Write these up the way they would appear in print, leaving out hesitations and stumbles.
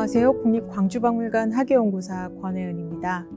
안녕하세요. 국립광주박물관 학예연구사 권혜은입니다.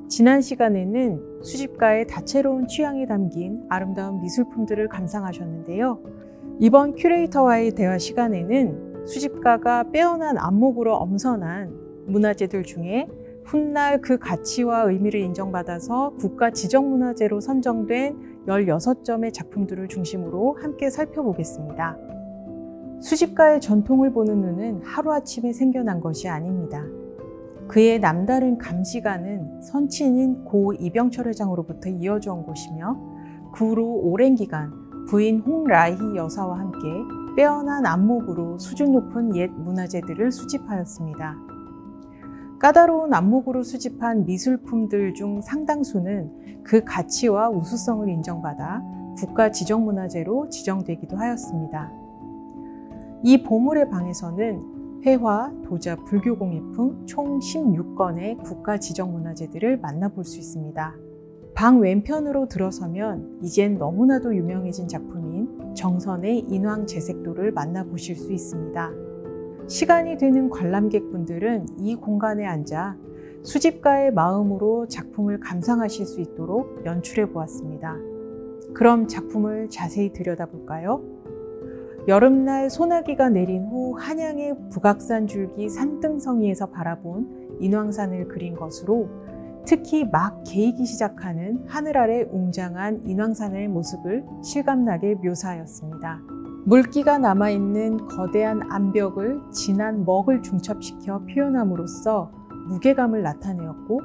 지난 시간에는 수집가의 다채로운 취향이 담긴 아름다운 미술품들을 감상하셨는데요. 이번 큐레이터와의 대화 시간에는 수집가가 빼어난 안목으로 엄선한 문화재들 중에 훗날 그 가치와 의미를 인정받아서 국가 지정문화재로 선정된 16점의 작품들을 중심으로 함께 살펴보겠습니다. 수집가의 전통을 보는 눈은 하루아침에 생겨난 것이 아닙니다. 그의 남다른 감시가는 선친인 고 이병철 회장으로부터 이어져 온 곳이며 그 후로 오랜 기간 부인 홍라희 여사와 함께 빼어난 안목으로 수준 높은 옛 문화재들을 수집하였습니다. 까다로운 안목으로 수집한 미술품들 중 상당수는 그 가치와 우수성을 인정받아 국가 지정문화재로 지정되기도 하였습니다. 이 보물의 방에서는 회화, 도자, 불교공예품 총 16건의 국가 지정문화재들을 만나볼 수 있습니다. 방 왼편으로 들어서면 이젠 너무나도 유명해진 작품인 정선의 인왕제색도를 만나보실 수 있습니다. 시간이 되는 관람객분들은 이 공간에 앉아 수집가의 마음으로 작품을 감상하실 수 있도록 연출해 보았습니다. 그럼 작품을 자세히 들여다볼까요? 여름날 소나기가 내린 후 한양의 북악산 줄기 산등성이에서 바라본 인왕산을 그린 것으로 특히 막 개이기 시작하는 하늘 아래 웅장한 인왕산의 모습을 실감나게 묘사하였습니다. 물기가 남아있는 거대한 암벽을 진한 먹을 중첩시켜 표현함으로써 무게감을 나타내었고,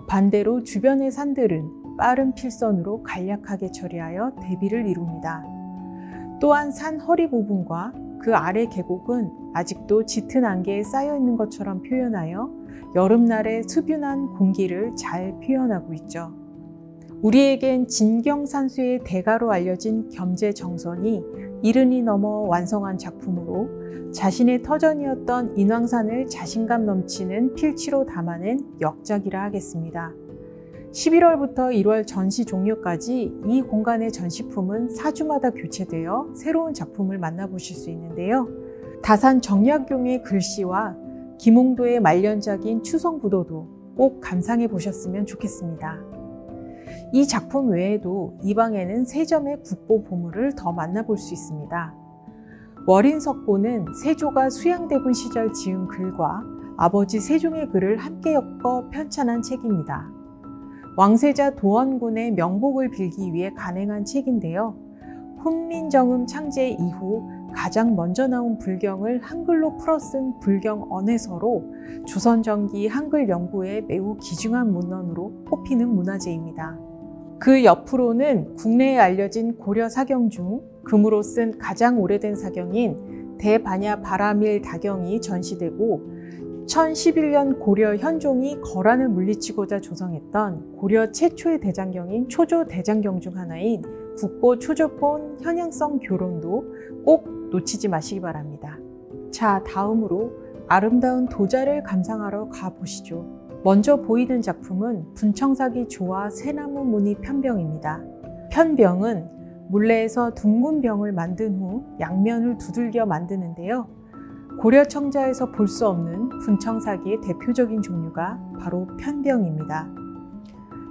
반대로 주변의 산들은 빠른 필선으로 간략하게 처리하여 대비를 이룹니다. 또한 산 허리 부분과 그 아래 계곡은 아직도 짙은 안개에 쌓여 있는 것처럼 표현하여 여름날의 수뷸한 공기를 잘 표현하고 있죠. 우리에겐 진경산수의 대가로 알려진 겸재정선이 이른이 넘어 완성한 작품으로 자신의 터전이었던 인왕산을 자신감 넘치는 필치로 담아낸 역작이라 하겠습니다. 11월부터 1월 전시 종료까지 이 공간의 전시품은 4주마다 교체되어 새로운 작품을 만나보실 수 있는데요. 다산 정약용의 글씨와 김홍도의 말년작인 추성부도도 꼭 감상해 보셨으면 좋겠습니다. 이 작품 외에도 이 방에는 3점의 국보 보물을 더 만나볼 수 있습니다. 월인석보는 세조가 수양대군 시절 지은 글과 아버지 세종의 글을 함께 엮어 편찬한 책입니다. 왕세자 도원군의 명복을 빌기 위해 간행한 책인데요. 훈민정음 창제 이후 가장 먼저 나온 불경을 한글로 풀어 쓴 불경 언해서로 조선전기 한글 연구에 매우 귀중한 문헌으로 꼽히는 문화재입니다. 그 옆으로는 국내에 알려진 고려 사경 중 금으로 쓴 가장 오래된 사경인 대반야 바라밀 다경이 전시되고 1011년 고려 현종이 거란을 물리치고자 조성했던 고려 최초의 대장경인 초조 대장경 중 하나인 국보 초조본 현양성 교론도 꼭 놓치지 마시기 바랍니다. 자, 다음으로 아름다운 도자를 감상하러 가보시죠. 먼저 보이는 작품은 분청사기 조화 새나무 무늬 편병입니다. 편병은 물레에서 둥근 병을 만든 후 양면을 두들겨 만드는데요. 고려 청자에서 볼 수 없는 분청사기의 대표적인 종류가 바로 편병입니다.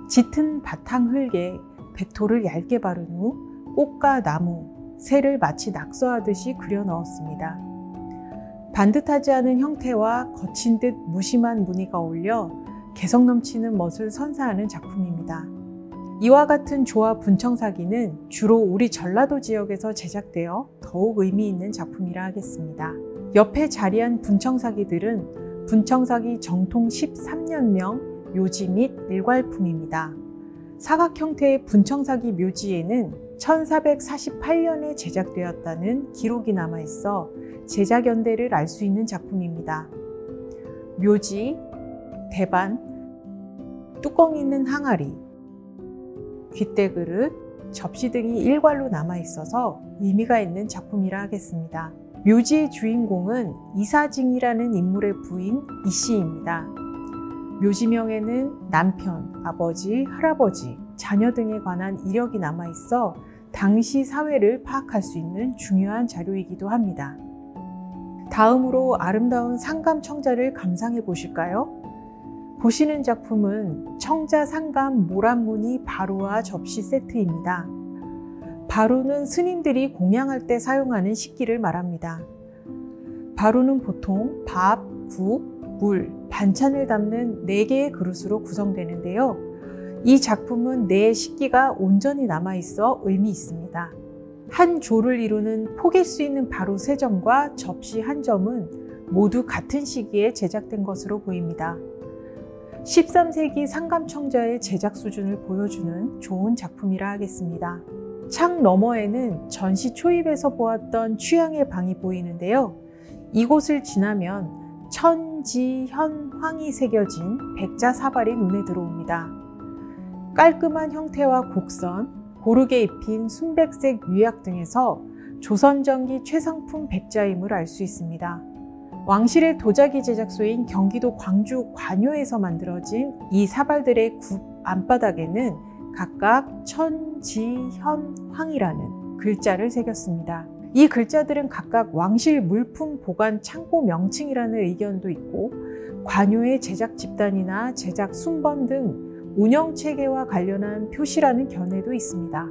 짙은 바탕 흙에 백토를 얇게 바른 후 꽃과 나무, 새를 마치 낙서하듯이 그려 넣었습니다. 반듯하지 않은 형태와 거친 듯 무심한 무늬가 어울려 개성 넘치는 멋을 선사하는 작품입니다. 이와 같은 조화 분청사기는 주로 우리 전라도 지역에서 제작되어 더욱 의미 있는 작품이라 하겠습니다. 옆에 자리한 분청사기들은 분청사기 정통 13년명 묘지 및 일괄품입니다. 사각 형태의 분청사기 묘지에는 1448년에 제작되었다는 기록이 남아있어 제작 연대를 알 수 있는 작품입니다. 묘지, 대반, 뚜껑 있는 항아리, 귓대 그릇, 접시 등이 일괄로 남아있어서 의미가 있는 작품이라 하겠습니다. 묘지의 주인공은 이사징이라는 인물의 부인 이씨입니다. 묘지명에는 남편, 아버지, 할아버지, 자녀 등에 관한 이력이 남아있어 당시 사회를 파악할 수 있는 중요한 자료이기도 합니다. 다음으로 아름다운 상감 청자를 감상해 보실까요? 보시는 작품은 청자 상감 모란무늬 바루와 접시 세트입니다. 바루는 스님들이 공양할 때 사용하는 식기를 말합니다. 바루는 보통 밥, 국, 물, 반찬을 담는 4개의 그릇으로 구성되는데요. 이 작품은 4 식기가 온전히 남아있어 의미 있습니다. 한 조를 이루는 포갤 수 있는 바루 3점과 접시 1점은 모두 같은 시기에 제작된 것으로 보입니다. 13세기 상감청자의 제작 수준을 보여주는 좋은 작품이라 하겠습니다. 창 너머에는 전시 초입에서 보았던 취향의 방이 보이는데요. 이곳을 지나면 천지현황이 새겨진 백자 사발이 눈에 들어옵니다. 깔끔한 형태와 곡선, 고르게 입힌 순백색 유약 등에서 조선전기 최상품 백자임을 알 수 있습니다. 왕실의 도자기 제작소인 경기도 광주 관요에서 만들어진 이 사발들의 굽 안바닥에는 각각 천지현황이라는 글자를 새겼습니다. 이 글자들은 각각 왕실 물품 보관 창고 명칭이라는 의견도 있고 관요의 제작 집단이나 제작 순번 등 운영체계와 관련한 표시라는 견해도 있습니다.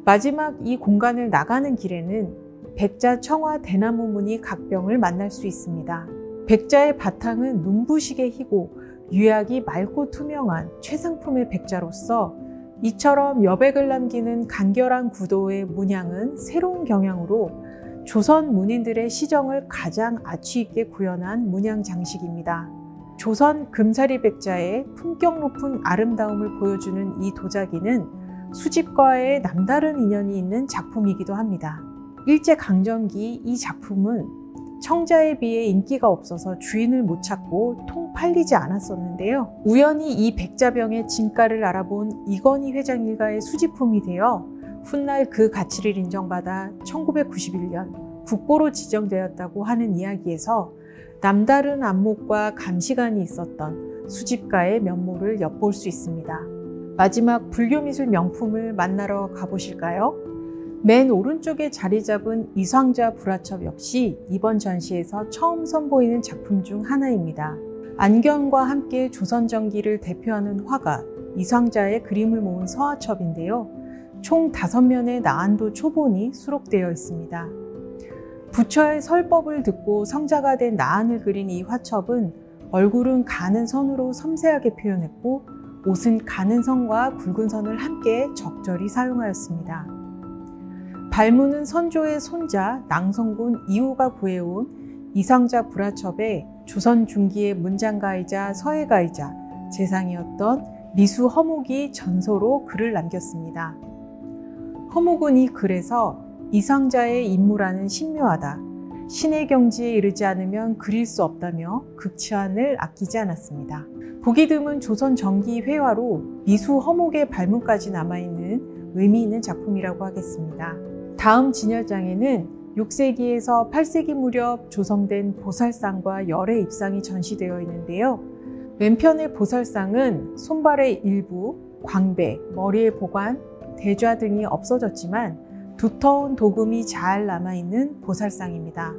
마지막 이 공간을 나가는 길에는 백자 청화 대나무 무늬 각병을 만날 수 있습니다. 백자의 바탕은 눈부시게 희고 유약이 맑고 투명한 최상품의 백자로서 이처럼 여백을 남기는 간결한 구도의 문양은 새로운 경향으로 조선 문인들의 시정을 가장 아취 있게 구현한 문양 장식입니다. 조선 금사리 백자의 품격 높은 아름다움을 보여주는 이 도자기는 수집과의 남다른 인연이 있는 작품이기도 합니다. 일제강점기 이 작품은 청자에 비해 인기가 없어서 주인을 못 찾고 통 팔리지 않았었는데요. 우연히 이 백자병의 진가를 알아본 이건희 회장 일가의 수집품이 되어 훗날 그 가치를 인정받아 1991년 국보로 지정되었다고 하는 이야기에서 남다른 안목과 감시관이 있었던 수집가의 면모를 엿볼 수 있습니다. 마지막 불교미술 명품을 만나러 가보실까요? 맨 오른쪽에 자리 잡은 이상자 불화첩 역시 이번 전시에서 처음 선보이는 작품 중 하나입니다. 안경과 함께 조선전기를 대표하는 화가 이상자의 그림을 모은 서화첩인데요. 총 5면의 나안도 초본이 수록되어 있습니다. 부처의 설법을 듣고 성자가 된 나안을 그린 이 화첩은 얼굴은 가는 선으로 섬세하게 표현했고 옷은 가는 선과 굵은 선을 함께 적절히 사용하였습니다. 발문은 선조의 손자 낭성군 이후가 구해온 이상자 불화첩에 조선 중기의 문장가이자 서예가이자 재상이었던 미수 허묵이 전서로 글을 남겼습니다. 허묵은 이 글에서 이상자의 인물화는 신묘하다, 신의 경지에 이르지 않으면 그릴 수 없다며 극치환을 아끼지 않았습니다. 보기 드문 조선 전기 회화로 미수 허묵의 발문까지 남아있는 의미 있는 작품이라고 하겠습니다. 다음 진열장에는 6세기에서 8세기 무렵 조성된 보살상과 열의 입상이 전시되어 있는데요. 왼편의 보살상은 손발의 일부, 광배, 머리의 보관, 대좌 등이 없어졌지만 두터운 도금이 잘 남아있는 보살상입니다.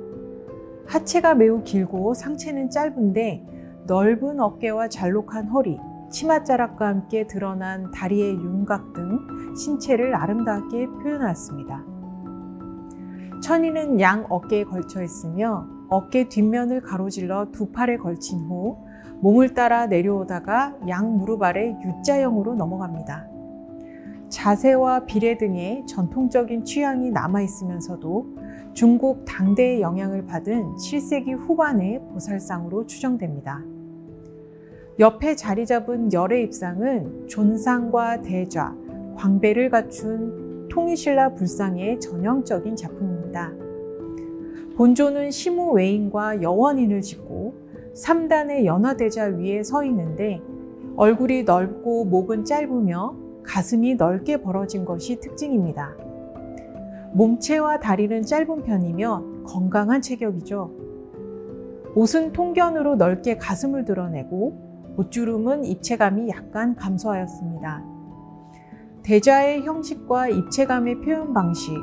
하체가 매우 길고 상체는 짧은데 넓은 어깨와 잘록한 허리, 치맛자락과 함께 드러난 다리의 윤곽 등 신체를 아름답게 표현하였습니다. 천인은 양 어깨에 걸쳐 있으며 어깨 뒷면을 가로질러 두 팔에 걸친 후 몸을 따라 내려오다가 양 무릎 아래 U자형으로 넘어갑니다. 자세와 비례 등의 전통적인 취향이 남아있으면서도 중국 당대의 영향을 받은 7세기 후반의 보살상으로 추정됩니다. 옆에 자리 잡은 열의 입상은 존상과 대좌, 광배를 갖춘 통일신라 불상의 전형적인 작품입니다. 본조는 시무 외인과 여원인을 짓고 3단의 연화대자 위에 서 있는데 얼굴이 넓고 목은 짧으며 가슴이 넓게 벌어진 것이 특징입니다. 몸체와 다리는 짧은 편이며 건강한 체격이죠. 옷은 통견으로 넓게 가슴을 드러내고 옷주름은 입체감이 약간 감소하였습니다. 대자의 형식과 입체감의 표현 방식,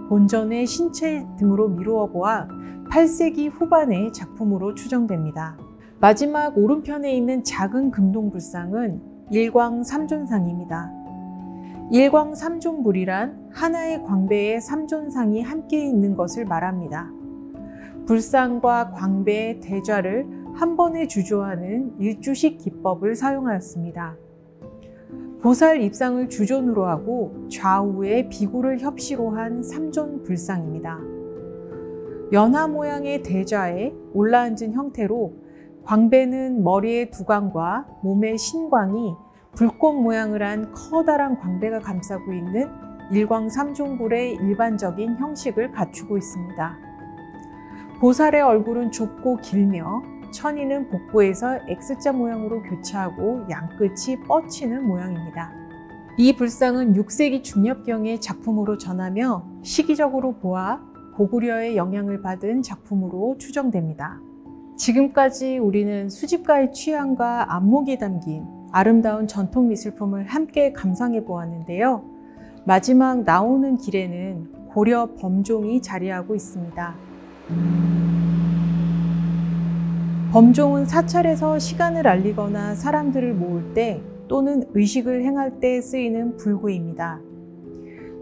본전의 신체 등으로 미루어 보아 8세기 후반의 작품으로 추정됩니다. 마지막 오른편에 있는 작은 금동불상은 일광삼존상입니다. 일광삼존불이란 하나의 광배에 삼존상이 함께 있는 것을 말합니다. 불상과 광배의 대좌를 한 번에 주조하는 일주식 기법을 사용하였습니다. 보살 입상을 주존으로 하고 좌우에 비구를 협시로 한 삼존불상입니다. 연화 모양의 대좌에 올라앉은 형태로 광배는 머리의 두광과 몸의 신광이 불꽃 모양을 한 커다란 광배가 감싸고 있는 일광삼존불의 일반적인 형식을 갖추고 있습니다. 보살의 얼굴은 좁고 길며 천이는 복부에서 X자 모양으로 교차하고 양끝이 뻗치는 모양입니다. 이 불상은 6세기 중엽경의 작품으로 전하며 시기적으로 보아 고구려의 영향을 받은 작품으로 추정됩니다. 지금까지 우리는 수집가의 취향과 안목이 담긴 아름다운 전통 미술품을 함께 감상해 보았는데요. 마지막 나오는 길에는 고려 범종이 자리하고 있습니다. 범종은 사찰에서 시간을 알리거나 사람들을 모을 때 또는 의식을 행할 때 쓰이는 불구입니다.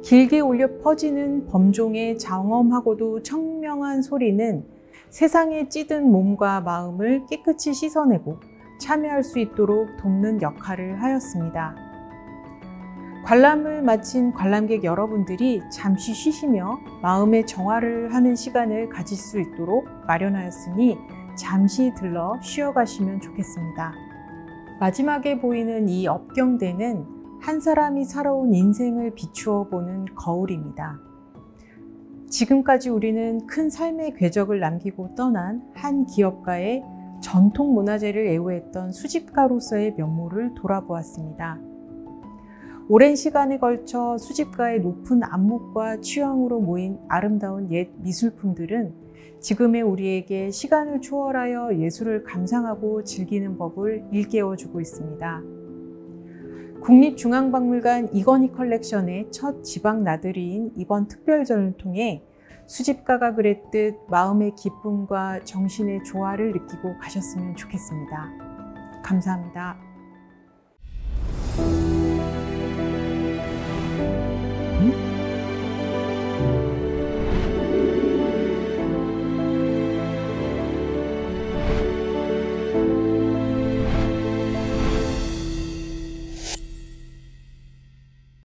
길게 울려 퍼지는 범종의 장엄하고도 청명한 소리는 세상에 찌든 몸과 마음을 깨끗이 씻어내고 참여할 수 있도록 돕는 역할을 하였습니다. 관람을 마친 관람객 여러분들이 잠시 쉬시며 마음의 정화를 하는 시간을 가질 수 있도록 마련하였으니 잠시 들러 쉬어가시면 좋겠습니다. 마지막에 보이는 이 업경대는 한 사람이 살아온 인생을 비추어 보는 거울입니다. 지금까지 우리는 큰 삶의 궤적을 남기고 떠난 한 기업가의 전통 문화재를 애호했던 수집가로서의 면모를 돌아보았습니다. 오랜 시간에 걸쳐 수집가의 높은 안목과 취향으로 모인 아름다운 옛 미술품들은 지금의 우리에게 시간을 초월하여 예술을 감상하고 즐기는 법을 일깨워주고 있습니다. 국립중앙박물관 이건희 컬렉션의 첫 지방 나들이인 이번 특별전을 통해 수집가가 그랬듯 마음의 기쁨과 정신의 조화를 느끼고 가셨으면 좋겠습니다. 감사합니다. 응?